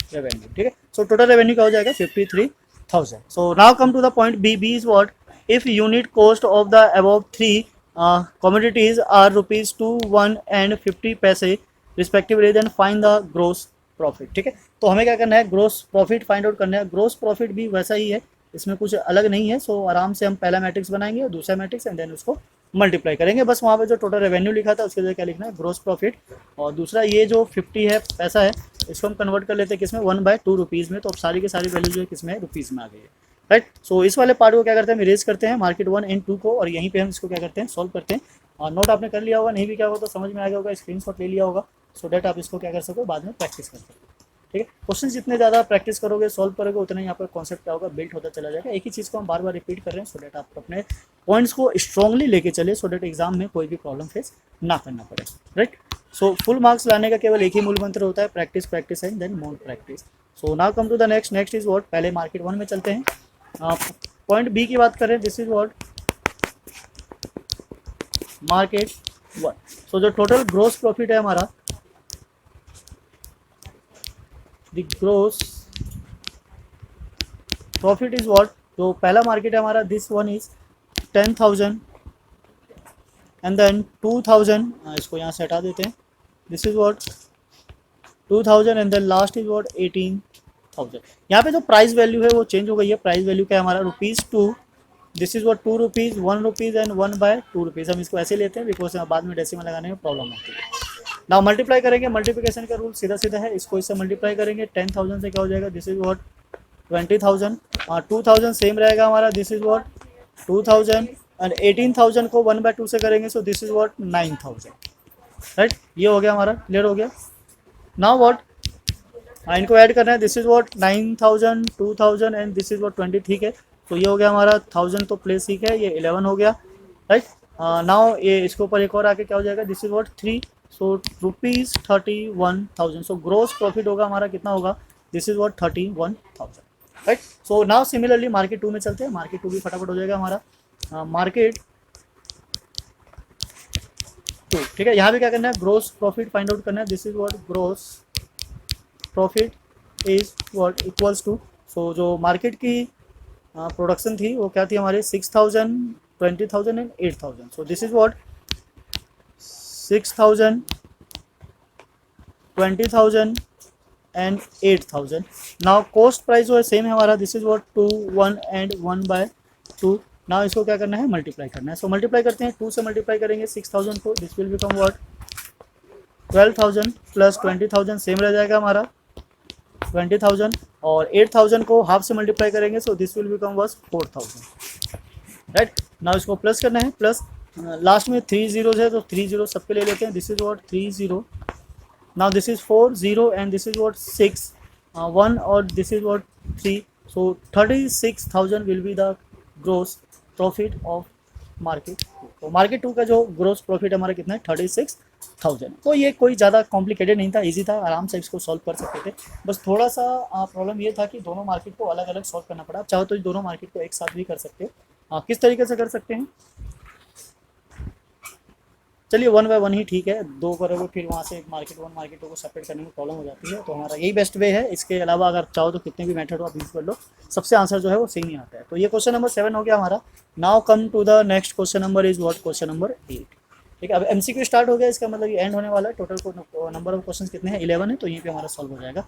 revenue, ठीक है। सो टोटल रेवेन्यू क्या हो जाएगा 53,000। So now come to the point B. B is what if unit cost of the above 3 commodities are rupees 2 1 and 50 पैसे respectively, then find the gross profit, ठीक है। तो हमें क्या करना है, ग्रोस प्रॉफिट फाइंड आउट करना है। ग्रोस प्रॉफिट भी वैसा ही है, इसमें कुछ अलग नहीं है। सो आराम से हम पहला मैट्रिक्स बनाएंगे और दूसरा मैट्रिक्स एंड देन उसको मल्टीप्लाई करेंगे। बस वहाँ पे जो टोटल रेवेन्यू लिखा था उसके लिए क्या लिखना है ग्रोस प्रॉफिट, और दूसरा ये जो 50 है पैसा है इसको हम कन्वर्ट कर लेते हैं किसमें 1/2 रुपीज़ में। तो अब सारी की सारी वैल्यू जो है किसमें है रुपीज़ में आ गई है, राइट। सो इस वाले पार्ट को क्या करते हैं, हम इरेज करते हैं मार्केट 1 एंड 2 को, और यहीं पे हम इसको क्या करते हैं सॉल्व करते हैं। और नोट आपने कर लिया होगा, नहीं भी क्या होगा तो समझ में आ गया होगा, स्क्रीनशॉट ले लिया होगा, सो डैट आप इसको क्या कर सको बाद में प्रैक्टिस कर सको, ठीक है। क्वेश्चन जितने ज़्यादा प्रैक्टिस करोगे सॉल्व करोगे उतना ही आपका कॉन्सेप्ट क्या होगा बिल्ड होता चला जाएगा। एक ही चीज़ को हम बार बार रिपीट कर रहे हैं सो डैट आप अपने पॉइंट्स को स्ट्रांगली लेके चले, सो डैट एग्जाम में कोई भी प्रॉब्लम फेस ना करना पड़े, राइट। सो फुल मार्क्स लाने का केवल एक ही मूल मंत्र होता है, practice practice and then more practice. So now come to the next is what, पहले मार्केट 1 में चलते हैं, पॉइंट बी की बात करें। This is what market 1। So जो टोटल ग्रोस प्रॉफिट है हमारा, the gross profit is what, जो पहला मार्केट है हमारा this one is 10,000 and then 2,000, इसको यहाँ से हटा देते हैं। This is what 2,000 and then last is what 18,000। 1000। यहाँ पे जो प्राइस वैल्यू है वो चेंज हो गई है। प्राइस वैल्यू क्या है हमारा ₹2, this is what 2 rupees, 1 rupees and 1/2 rupees. हम इसको ऐसे लेते हैं बिकॉज बाद में डेसिमल लगाने में प्रॉब्लम होती है। नाउ मल्टीप्लाई करेंगे, मल्टीप्लिकेशन का रूल सीधा सीधा है, इसको इससे मल्टीप्लाई करेंगे। 10,000 से क्या हो जाएगा, दिस इज वॉट 20,000। 2,000 सेम रहेगा हमारा, दिस इज वॉट 2,000 एंड 18,000 को 1/2 से करेंगे, so this is what 9,000। Right, ये हो गया हमारा, क्लियर हो गया। नाउ वॉट, इनको ऐड करना है, this is what 9,000, 2,000 and this is what 20। ठीक है, तो ये हो गया हमारा 1000 तो प्लेस ठीक है, ये 11 हो गया। राइट, नाउ ये इसके ऊपर एक और आके क्या हो जाएगा, this is what 3, so ₹31,000। So gross profit होगा हमारा कितना होगा, this is what 31,000। Right, so now similarly market 2 में चलते हैं। मार्केट 2 भी फटाफट हो जाएगा हमारा। मार्केट 2, ठीक है, यहाँ भी क्या करना है, ग्रोस प्रॉफिट फाइंड आउट करना है। This is what gross profit is what equals to, so जो मार्केट की प्रोडक्शन थी वो क्या थी हमारे 6,000, 20,000 and 8,000। So this is what 6,000, 20,000 and 8,000। Now cost price जो है सेम है हमारा, this is what 2, 1 and 1/2। Now इसको क्या करना है, मल्टीप्लाई करना है। सो मल्टीप्लाई करते हैं, 2 से मल्टीप्लाई करेंगे 6,000 को, this will become what 12,000 plus 20,000 same रह जाएगा हमारा 20,000, और 8,000 को हाफ से मल्टीप्लाई करेंगे, so this will become was 4,000। Right, now इसको प्लस करना है, प्लस लास्ट में 3 जीरोज है तो 3 जीरो सबके ले लेते हैं, this is what 30। Now this is 4 0 and this is what 6 1 और this is what 3, so 36,000 will be the gross profit of market 2। तो मार्केट 2 का जो ग्रोस प्रॉफिट हमारा कितना है 36,000। तो ये कोई ज़्यादा कॉम्प्लिकेटेड नहीं था, इजी था, आराम से इसको सॉल्व कर सकते थे। बस थोड़ा सा प्रॉब्लम ये था कि दोनों मार्केट को अलग अलग सॉल्व करना पड़ा। आप चाहो तो दोनों मार्केट को एक साथ भी कर सकते हो। किस तरीके से कर सकते हैं, चलिए 1 बाय 1 ही ठीक है, 2 करोगे फिर वहाँ से मार्केट 1 मार्केट 2 को सेपरेट करने में प्रॉब्लम हो जाती है, तो हमारा यही बेस्ट वे है। इसके अलावा अगर चाहो तो कितने भी मेथड हो आप यूज़ कर लो, सबसे आंसर जो है वो सेम ही आता है। तो ये क्वेश्चन नंबर 7 हो गया हमारा। Now come to the next question number is what, question number 8। ठीक है, अब एमसीक्यू स्टार्ट हो गया, इसका मतलब ये एंड होने वाला है। टोटल नंबर ऑफ क्वेश्चन कितने हैं, 11 है, तो यहीं पे हमारा सॉल्व हो जाएगा।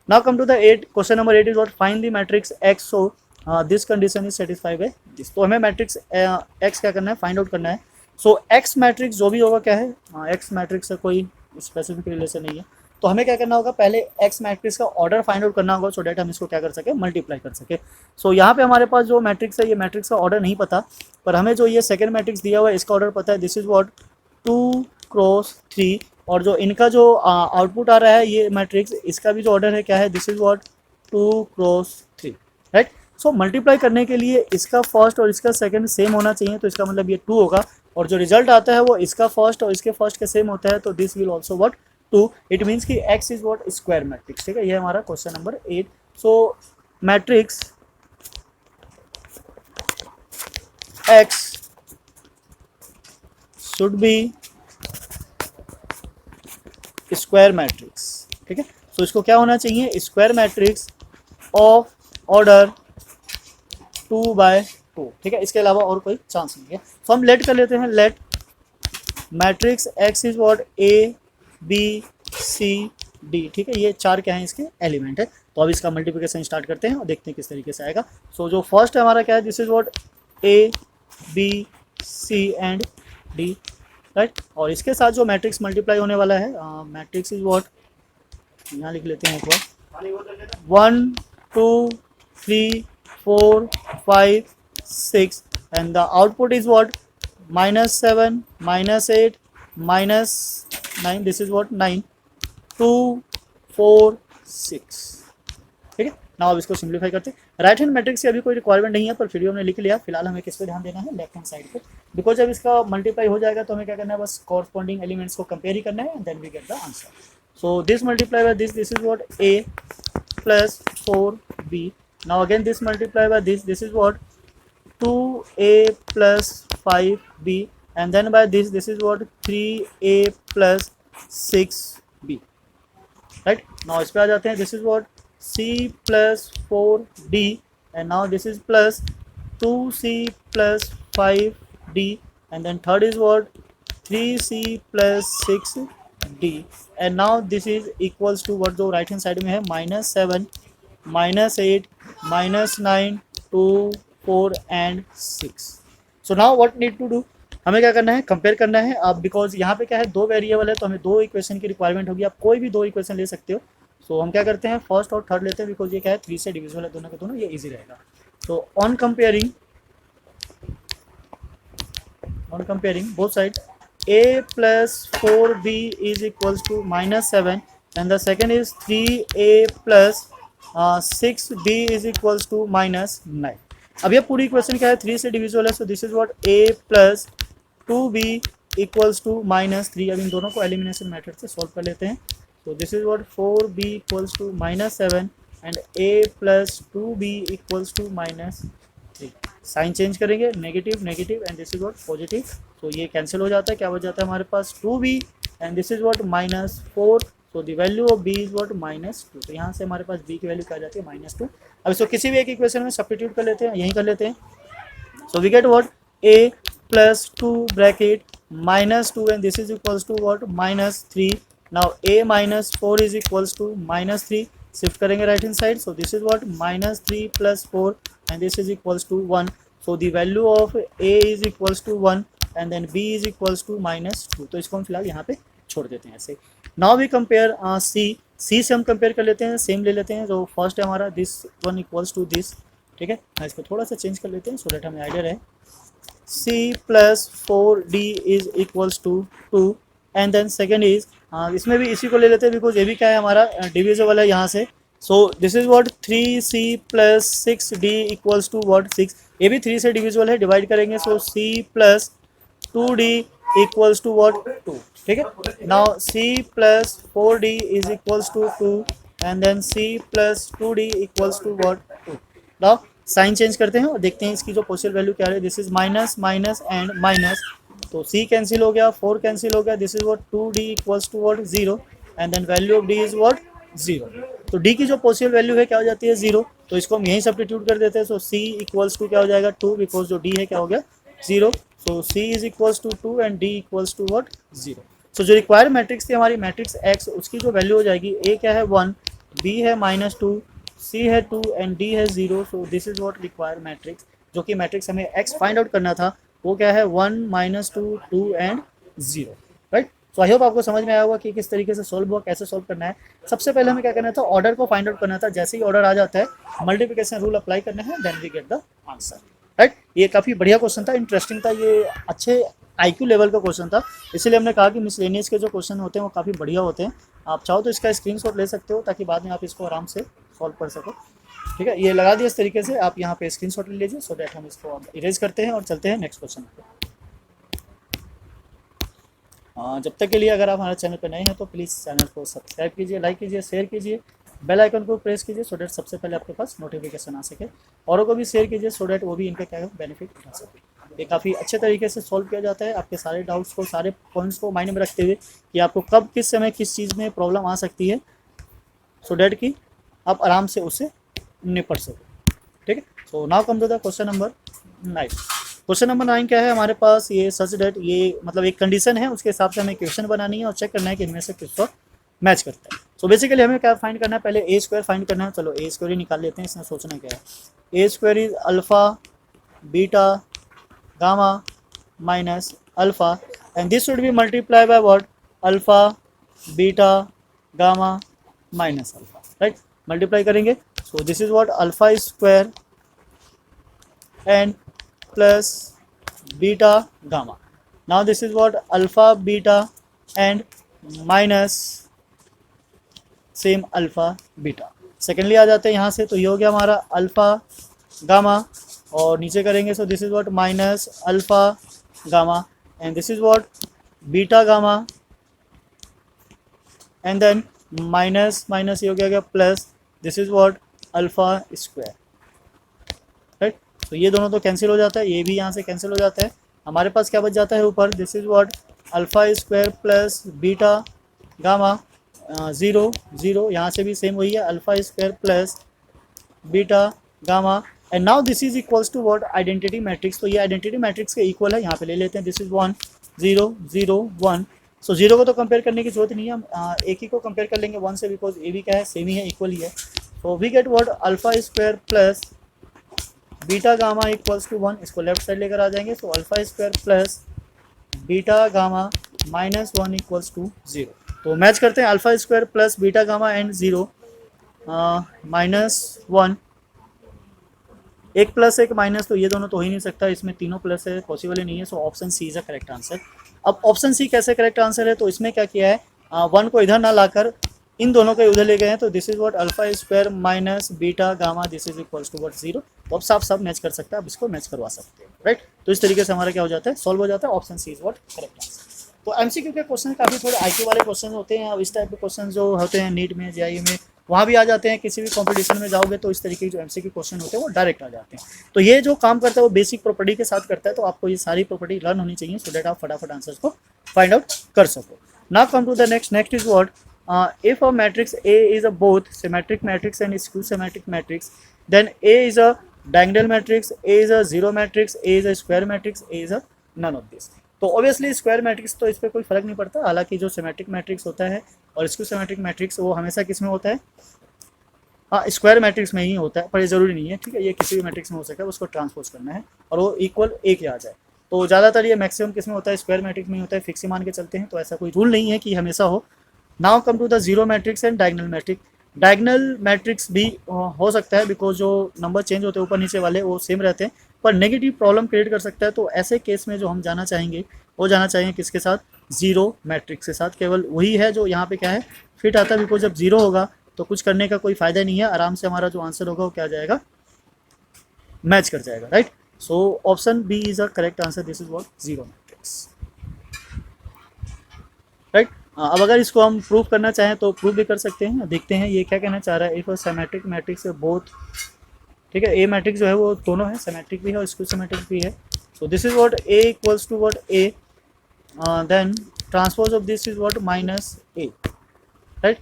Now come to the 8, question number 8 is what, find the matrix X, so this condition is satisfied by this. तो हमें मैट्रिक्स एक्स क्या करना है, फाइंड आउट करना है। सो एक्स मैट्रिक्स जो भी होगा क्या है, एक्स मैट्रिक्स से कोई स्पेसिफिक रिलेशन नहीं है, तो हमें क्या करना होगा, पहले एक्स मैट्रिक्स का ऑर्डर फाइंड आउट करना होगा, सो डेट हम इसको क्या कर सके, मल्टीप्लाई कर सके। सो यहाँ पे हमारे पास जो मैट्रिक्स है, ये मैट्रिक्स का ऑर्डर नहीं पता, पर हमें जो ये सेकेंड मैट्रिक्स दिया हुआ है इसका ऑर्डर पता है, दिस इज वॉट 2 क्रॉस 3, और जो इनका जो आउटपुट आ रहा है ये मैट्रिक्स, इसका भी जो ऑर्डर है क्या है, this is what 2 cross 3। Right, so multiply करने के लिए इसका फर्स्ट और इसका सेकंड सेम होना चाहिए, तो इसका मतलब ये 2 होगा, और जो रिजल्ट आता है वो इसका फर्स्ट और इसके फर्स्ट के सेम होता है, तो this will also what 2। It means कि x is what square matrix. ठीक है, ये हमारा question number 8। So matrix x should be square matrix. ठीक है, सो इसको क्या होना चाहिए, स्क्वायर मैट्रिक्स ऑफ ऑर्डर 2/2। ठीक है, इसके अलावा और कोई चांस नहीं है। तो हम लेट कर लेते हैं, let matrix X is what A B C D. ठीक है, ये 4 क्या है, इसके एलिमेंट है। तो अब इसका मल्टीप्लिकेशन स्टार्ट करते हैं और देखते हैं किस तरीके से आएगा। सो जो फर्स्ट है हमारा क्या है, this is what A B C and D. Right, और इसके साथ जो मैट्रिक्स मल्टीप्लाई होने वाला है, मैट्रिक्स इज व्हाट, यहाँ लिख लेते हैं एक बार, 1 2 3 4 5 6 and the output is what, -7 -8 -9, this is what 9 2 4 6। ठीक है, ना अब इसको सिंप्लीफाई करते हैं। राइट हैंड मैट्रिक्स की अभी कोई रिक्वायरमेंट नहीं है, पर फिर भी हमने लिख लिया। फिलहाल हमें किस पे ध्यान देना है, लेफ्ट हैंड साइड पे, बिकॉज जब इसका मल्टीप्लाई हो जाएगा तो हमें क्या करना है, बस कॉरस्पॉन्डिंग एलिमेंट्स को कंपेयर ही करना है, and then we get the answer. So this multiply by this is what a plus 4b। now again this multiply by this is what 2a plus 5b, and then by this is what 3a plus 6b। right, now इस पे आ जाते हैं, this is what c plus 4d, and now this is plus 2c plus 5d, and then third is what 3c plus 6d, and now this is equals to what, जो right hand side में है, -7 -8, -9, 2, 4 and 6। So now what need to do, हमें क्या करना है, compare करना है। अब बिकॉज यहाँ पे क्या है, दो वेरिएबल है तो हमें दो इक्वेशन की रिक्वायरमेंट होगी। आप कोई भी दो इक्वेशन ले सकते हो। सो हम क्या करते हैं, फर्स्ट और थर्ड लेते हैं, बिकॉज ये क्या है 3 से डिविजिबल है दोनों के दोनों, ये ईजी रहेगा। तो on comparing both sides, a plus 4b is equals to -7, and the second is 3a plus 6b is equals to -9। अब ये पूरी इक्वेशन क्या है, 3 से डिविजिबल है, so this is what a plus 2b equals to -3। अब इन दोनों को एलिमिनेशन मेथड से सॉल्व कर लेते हैं। तो this is what 4b equals to -7 and a plus 2b equals to -3। Sign change करेंगे, negative negative and this is what positive. तो ये कैंसिल हो जाता है, क्या हो जाता है हमारे पास 2b and this is what -4। तो the value of b is what -2। तो यहाँ से हमारे पास b की वैल्यू क्या आ जाती है -2। अब इसको किसी भी एक इक्वेशन में सब्स्टिट्यूट कर लेते हैं, यहीं कर लेते हैं। So we get what a plus 2 bracket -2 and this is equals to what -3। Now a -4 is equals to -3, shift करेंगे right hand side. So this is what -3 plus 4 and this is equals to 1। so the value of a is equals to 1 and then b is equals to -2। तो इसको हम फिलहाल यहाँ पे छोड़ देते हैं ऐसे। नाउ वी कंपेयर c से हम कंपेयर कर लेते हैं, सेम ले लेते हैं। जो फर्स्ट है हमारा this one equals to this, ठीक है। इसको थोड़ा सा चेंज कर लेते हैं सो दैट हमें आइडिया रहे। c plus 4d is equals to 2 and then second is, इसमें भी इसी को ले लेते हैं बिकॉज ये भी क्या है हमारा डिविजिबल है यहाँ से। So this is what 3c plus 6d equals to what 6। ये भी 3 से डिविजिबल है, डिवाइड करेंगे। So c plus 2d equals to what 2, ठीक है। Now c plus 4d is equals to 2 and then c plus 2d equals to what 2। Now sign change करते हैं और देखते हैं इसकी जो पॉसिबल वैल्यू क्या है। This is minus minus and minus, तो c कैंसिल हो गया, 4 कैंसिल हो गया। This is what 2d equals to what 0 and then value of d is what 0। तो d की जो पॉसिबल वैल्यू है क्या हो जाती है 0, तो इसको हम यहीं सब्स्टिट्यूट कर देते हैं। सो c इक्वल्स टू क्या हो जाएगा 2, बिकॉज जो d है क्या हो गया 0। So c is equals to 2 and d equals to what 0। So जो रिक्वायर मैट्रिक्स थी हमारी मैट्रिक्स x, उसकी जो वैल्यू हो जाएगी a क्या है 1, b है -2, c है 2 एंड d है 0। So this is what require matrix, जो कि मैट्रिक्स हमें x फाइंड आउट करना था वो क्या है 1 -2 2 and 0, right. So I hope आपको समझ में आया होगा कि किस तरीके से सॉल्व हुआ, कैसे सॉल्व करना है। सबसे पहले हमें क्या करना था, ऑर्डर को फाइंड आउट करना था। जैसे ही ऑर्डर आ जाता है मल्टीप्लिकेशन रूल अप्लाई करना है, then we get the answer, right. ये काफ़ी बढ़िया क्वेश्चन था, इंटरेस्टिंग था, ये अच्छे IQ लेवल का क्वेश्चन था। इसीलिए हमने कहा कि मिसलेनियस के जो क्वेश्चन होते हैं वो काफ़ी बढ़िया होते हैं। आप चाहो तो इसका स्क्रीनशॉट ले सकते हो ताकि बाद में आप इसको आराम से सॉल्व कर सको, ठीक है। ये लगा दिया इस तरीके से, आप यहाँ पे स्क्रीनशॉट ले लीजिए सो दैट हम इसको इरेज करते हैं और चलते हैं नेक्स्ट क्वेश्चन पे। जब तक के लिए अगर आप हमारे चैनल पर नए हैं तो प्लीज़ चैनल को सब्सक्राइब कीजिए, लाइक कीजिए, शेयर कीजिए, बेल आइकन को प्रेस कीजिए सो डैट सबसे पहले आपके पास नोटिफिकेशन आ सके। औरों को भी शेयर कीजिए सो डैट वो भी इनका क्या बेनिफिट उठा सके। ये काफ़ी अच्छे तरीके से सॉल्व किया जाता है, आपके सारे डाउट्स को, सारे पॉइंट्स को माइंड में रखते हुए कि आपको कब किस समय किस चीज़ में प्रॉब्लम आ सकती है, सो डैट कि आप आराम से उससे निपट सको, ठीक है। So now come to the question number 9। Question number 9 क्या है हमारे पास, ये सच डेट, ये मतलब एक कंडीशन है, उसके हिसाब से हमें क्वेश्चन बनानी है और चेक करना है कि इनमें से किसको मैच करता है। सो बेसिकली हमें क्या फाइंड करना है, पहले ए स्क्वायर फाइंड करना है। चलो ए स्क्वायर ही निकाल लेते हैं, इसमें सोचना क्या है। A square is alpha beta gamma minus alpha and this should be multiply by what alpha beta gamma minus alpha, right. Multiply करेंगे, so this is what alpha square and plus beta gamma. Now this is what alpha beta and minus same alpha beta. Secondly आ जाते हैं यहाँ से, तो ये हो गया हमारा अल्फा गामा और नीचे करेंगे। So this is what minus alpha gamma and this is what beta gamma and then minus minus ये हो गया plus, this is what alpha square, right. तो ये दोनों तो कैंसिल हो जाता है, ये भी यहाँ से कैंसिल हो जाता है। हमारे पास क्या बच जाता है ऊपर, this is what alpha square plus beta gamma 0 0, यहाँ से भी सेम वही है alpha square plus beta gamma and now this is equals to what identity matrix. तो ये आइडेंटिटी मैट्रिक्स के इक्वल है, यहाँ पे ले लेते हैं। This is 1 0 0 1। सो 0 को तो कंपेयर करने की जरूरत नहीं है, हम एक ही को कंपेयर कर लेंगे 1 से, बिकॉज ए भी क्या है सेम ही है, इक्वल ही है। So we get what alpha square plus beta gamma equals to 1, इसको लेफ्ट साइड लेकर आ जाएंगे। So alpha square plus beta gamma minus 1 equals to 0। तो मैच करते हैं alpha square plus beta gamma and 0 minus 1, एक plus एक minus, तो ये दोनों तो हो ही नहीं सकता, इसमें तीनों प्लस है, पॉसिबल ही नहीं है। So option C is a correct answer. अब ऑप्शन सी कैसे करेक्ट आंसर है, तो इसमें क्या किया है, 1 को इधर ना लाकर इन दोनों को उधर ले गए हैं। तो this is what alpha square minus beta gamma this is equals to what 0। तो अब साफ साफ मैच कर सकता है, अब इसको मैच करवा सकते हैं, राइट। तो इस तरीके से हमारा क्या हो जाता है, सॉल्व हो जाता है। Option C is what correct answer. तो एमसीक्यू के क्वेश्चन काफ़ी थोड़े आईक्यू वाले क्वेश्चन होते हैं। अब इस टाइप के क्वेश्चन जो होते हैं नीट में, जेईई में, वहाँ भी आ जाते हैं। किसी भी कंपटीशन में जाओगे तो इस तरीके के जो एमसीक्यू क्वेश्चन होते हैं वो डायरेक्ट आ जाते हैं। तो ये जो काम करता है वो बेसिक प्रॉपर्टी के साथ करता है, तो आपको ये सारी प्रॉपर्टी लर्न होनी चाहिए सो दैट आप फटाफट आंसर्स को फाइंड आउट कर सको। Now come to the next is what if a matrix A is a both symmetric matrix and skew symmetric matrix, then A is a diagonal matrix, A is a zero matrix, A is a square matrix, A is a none of this। तो obviously square matrix तो इस पर कोई फर्क नहीं पड़ता, हालांकि जो सिमेट्रिक मैट्रिक्स होता है और स्क्यू सिमेट्रिक मैट्रिक्स वो हमेशा किस में होता है, हाँ स्क्वायर मैट्रिक्स में ही होता है, पर ये ज़रूरी नहीं है, ठीक है। ये किसी भी मैट्रिक्स में हो सकता है, उसको ट्रांसपोज करना है और वो इक्वल ए के आ जाए। तो ज़्यादातर ये मैक्सिमम किस में होता है, स्क्वायर मैट्रिक्स में ही होता है, फिक्स ही मान के चलते हैं। तो ऐसा कोई रूल नहीं है कि हमेशा हो। Now come to the zero matrix and diagonal matrix. Diagonal matrix भी हो सकता है, बिकॉज जो नंबर चेंज होते हैं ऊपर नीचे वाले वो सेम रहते हैं, पर नेगेटिव प्रॉब्लम क्रिएट कर सकता है। तो ऐसे केस में जो हम जाना चाहेंगे वो जाना चाहिए किसके साथ, जीरो मैट्रिक्स के साथ। केवल वही है जो यहाँ पे क्या है, फिट आता है, बिकॉज जब जीरो होगा तो कुछ करने का कोई फायदा नहीं है, आराम से हमारा जो आंसर होगा वो क्या जाएगा, मैच कर जाएगा, right. So option B is a correct answer, this is what zero matrix, right. अब अगर इसको हम प्रूव करना चाहें तो प्रूव भी कर सकते हैं। देखते हैं ये क्या कहना चाह रहा है। इफ सिमेट्रिक मैट्रिक्स है बोथ, ठीक है, ए मैट्रिक्स जो है वो दोनों है, सिमेट्रिक भी है और स्क्यू सिमेट्रिक भी है। So this is what A equals to what A, then transpose of this is what minus A, right.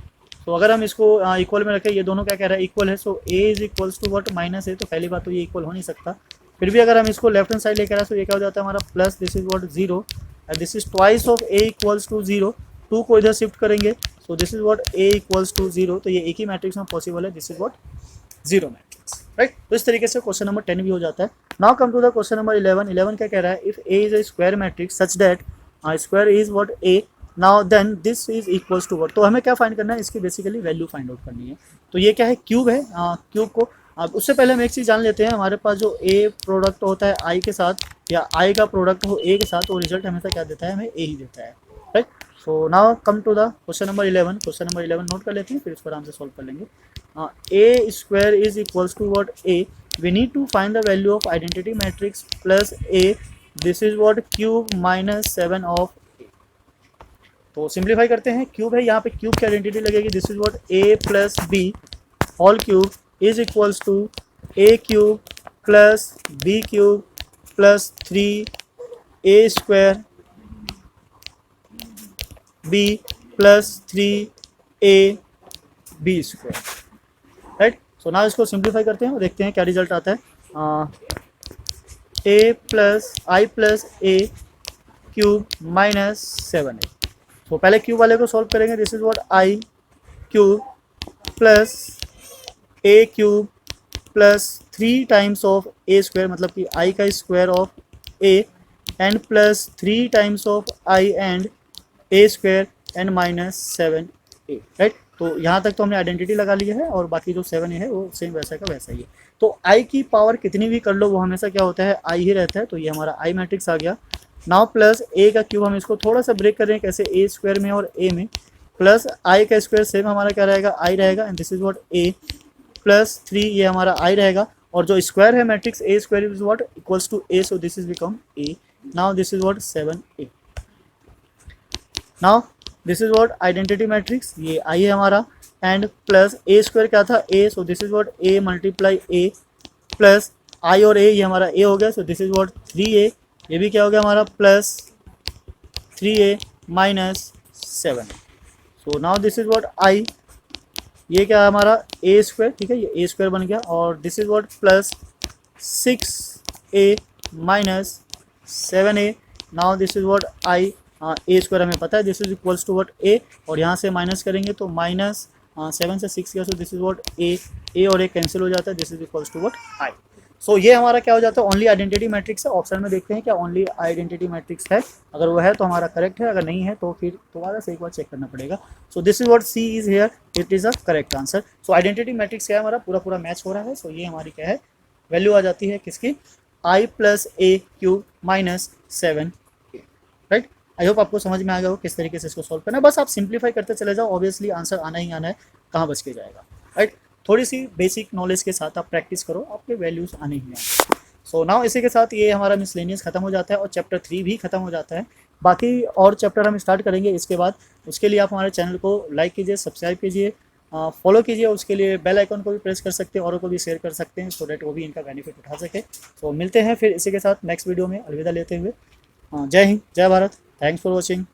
तो अगर हम इसको इक्वल में रखें, ये दोनों क्या कह रहा है, इक्वल है। So A is equals to what minus A, तो पहली बात तो ये इक्वल हो नहीं सकता। फिर भी अगर हम इसको लेफ्ट हैंड साइड लेकर आए तो ये क्या हो जाता है हमारा, plus this is what zero and this is twice of A equals to zero. 2 को इधर शिफ्ट करेंगे, so this is what A equals to zero. तो ये एक ही मैट्रिक्स में पॉसिबल है, this is what zero matrix, right. तो इस तरीके से क्वेश्चन नंबर 10 भी हो जाता है। Now come to the question number 11 क्या कह रहा है, if A is a square matrix such that square is what A, now then this is equals to what. तो हमें क्या फाइंड करना है, इसकी बेसिकली वैल्यू फाइंड आउट करनी है। तो ये क्या है, क्यूब है, क्यूब को अब उससे पहले हम एक चीज़ जान लेते हैं, हमारे पास जो ए प्रोडक्ट होता है आई के साथ या आई का प्रोडक्ट हो ए के साथ, तो रिजल्ट हमेशा क्या देता है, हमें ए ही देता है, right. So now come to the question number 11। Question number 11 note कर लेते हैं, फिर इसको आराम से सॉल्व कर लेंगे। A square is equals to what A, we need to find the value of identity matrix plus A, this is what cube minus 7 of A. तो सिंप्लीफाई करते हैं, क्यूब है, यहाँ पे क्यूब की आइडेंटिटी लगेगी, this is what A plus B whole cube is equals to A cube plus B cube plus 3 A square B plus 3 A B square, right. So ना इसको सिंप्लीफाई करते हैं और देखते हैं क्या रिजल्ट आता है। ए plus I plus A cube minus 7a। तो पहले क्यूब वाले को सॉल्व करेंगे, this is what I cube plus A cube plus 3 times of A square, मतलब कि आई का square of A and plus 3 times of I and A square and minus 7a, right. तो यहाँ तक तो हमने आइडेंटिटी लगा ली है और बाकी जो 7a है वो सेम वैसा का वैसा ही है। तो आई की पावर कितनी भी कर लो वो हमेशा क्या होता है, आई ही रहता है। तो ये हमारा आई मैट्रिक्स आ गया। नाउ प्लस ए का क्यूब, हम इसको थोड़ा सा ब्रेक कर रहे हैं, कैसे, ए स्क्वायर में और ए में, प्लस आई का स्क्वायर सेम हमारा क्या रहेगा, आई रहेगा, and this is what A plus 3 ये हमारा आई रहेगा, और जो स्क्वायर है matrix A square is what equals to A, so this is become A. Now this is what 7a। Now this is what identity matrix, ये I है हमारा, and plus A square क्या था, A, so this is what A multiply A plus I और A, ये हमारा ए हो गया, so this is what 3a, ये भी क्या हो गया हमारा plus 3a minus 7। So now this is what आई, ये क्या है हमारा ए स्क्वायर, ठीक है, ये ए स्क्वायर बन गया, और this is what plus 6a minus 7a। Now this is what I, a square हमें पता है, this is equals to what ए, और यहाँ से माइनस करेंगे तो माइनस 7 से 6 गया, सो दिस इज व्हाट ए और ए कैंसिल हो जाता है, this is equals to what I. सो ये हमारा क्या हो जाता है, ओनली आइडेंटिटी मैट्रिक्स है। ऑप्शन में देखते हैं क्या ओनली आइडेंटिटी मैट्रिक्स है, अगर वो है तो हमारा करेक्ट है, अगर नहीं है तो फिर दोबारा से एक बार चेक करना पड़ेगा। So this is what C is here, it is a correct answer. So identity matrix क्या है, हमारा पूरा पूरा मैच हो रहा है। सो ये हमारी क्या है, वैल्यू आ जाती है किसकी, I plus A cube minus 7, right. I hope आपको समझ में आ गया हो किस तरीके से इसको सॉल्व करना है। बस आप सिंप्लीफाई करते चले जाओ, ऑब्वियसली आंसर आना ही आना है, कहाँ बच के जाएगा, राइट। थोड़ी सी बेसिक नॉलेज के साथ आप प्रैक्टिस करो, आपके वैल्यूज आने ही आने। सो नाउ इसी के साथ ये हमारा मिसलेनियस खत्म हो जाता है और चैप्टर 3 भी खत्म हो जाता है। बाकी और चैप्टर हम स्टार्ट करेंगे इसके बाद। उसके लिए आप हमारे चैनल को लाइक कीजिए, सब्सक्राइब कीजिए, फॉलो कीजिए, उसके लिए बेल आइकन को भी प्रेस कर सकते हैं, औरों को भी शेयर कर सकते हैं, सो डैट वो भी इनका बेनिफिट उठा सके। तो मिलते हैं फिर इसी के साथ नेक्स्ट वीडियो में, अलविदा लेते हुए। जय हिंद, जय भारत, थैंक्स फॉर वॉचिंग।